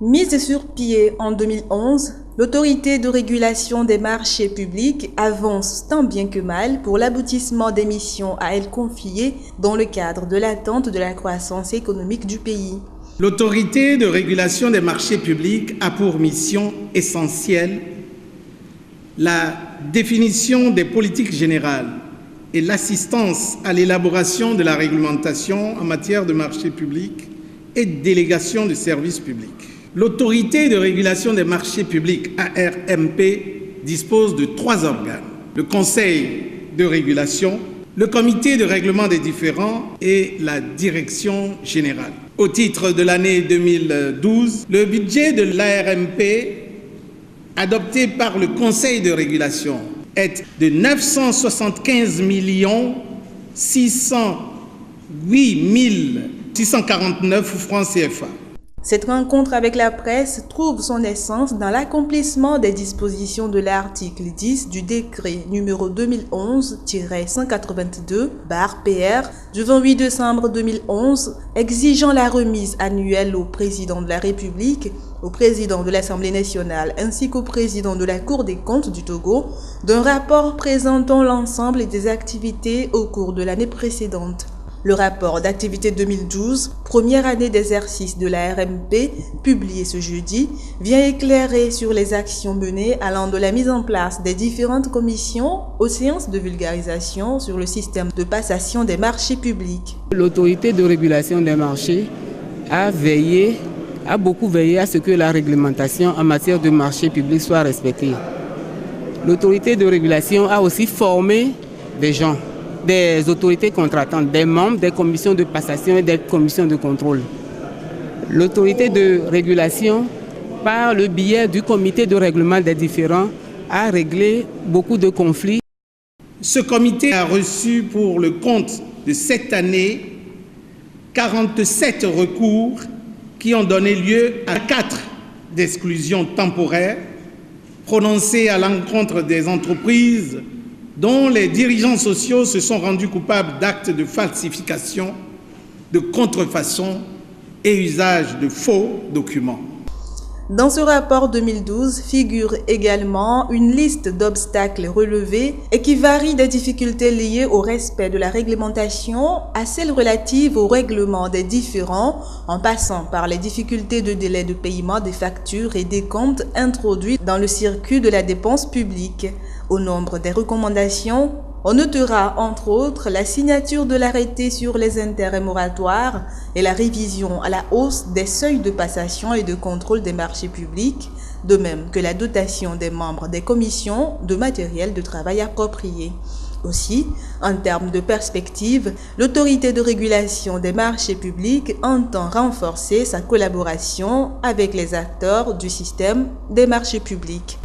Mise sur pied en 2011, l'autorité de régulation des marchés publics avance tant bien que mal pour l'aboutissement des missions à elle confiées dans le cadre de l'attente de la croissance économique du pays. L'autorité de régulation des marchés publics a pour mission essentielle la définition des politiques générales et l'assistance à l'élaboration de la réglementation en matière de marchés publics et de délégation de services publics. L'autorité de régulation des marchés publics, ARMP, dispose de 3 organes. Le Conseil de régulation, le Comité de règlement des différends et la Direction générale. Au titre de l'année 2012, le budget de l'ARMP, adopté par le Conseil de régulation, est de 975 608 649 francs CFA. Cette rencontre avec la presse trouve son essence dans l'accomplissement des dispositions de l'article 10 du décret numéro 2011-182/PR du 28 décembre 2011 exigeant la remise annuelle au président de la République, au président de l'Assemblée nationale ainsi qu'au président de la Cour des comptes du Togo d'un rapport présentant l'ensemble des activités au cours de l'année précédente. Le rapport d'activité 2012, première année d'exercice de la RMP, publié ce jeudi, vient éclairer sur les actions menées allant de la mise en place des différentes commissions aux séances de vulgarisation sur le système de passation des marchés publics. L'autorité de régulation des marchés a beaucoup veillé à ce que la réglementation en matière de marchés publics soit respectée. L'autorité de régulation a aussi formé des gens, des autorités contratantes, des membres des commissions de passation et des commissions de contrôle. L'autorité de régulation, par le biais du comité de règlement des différends, a réglé beaucoup de conflits. Ce comité a reçu pour le compte de cette année 47 recours qui ont donné lieu à 4 d'exclusions temporaires prononcées à l'encontre des entreprises dont les dirigeants sociaux se sont rendus coupables d'actes de falsification, de contrefaçon et usage de faux documents. Dans ce rapport 2012 figure également une liste d'obstacles relevés et qui varie des difficultés liées au respect de la réglementation à celles relatives au règlement des différends, en passant par les difficultés de délai de paiement des factures et des comptes introduits dans le circuit de la dépense publique. Au nombre des recommandations, on notera entre autres la signature de l'arrêté sur les intérêts moratoires et la révision à la hausse des seuils de passation et de contrôle des marchés publics, de même que la dotation des membres des commissions de matériel de travail approprié. Aussi, en termes de perspective, l'autorité de régulation des marchés publics entend renforcer sa collaboration avec les acteurs du système des marchés publics.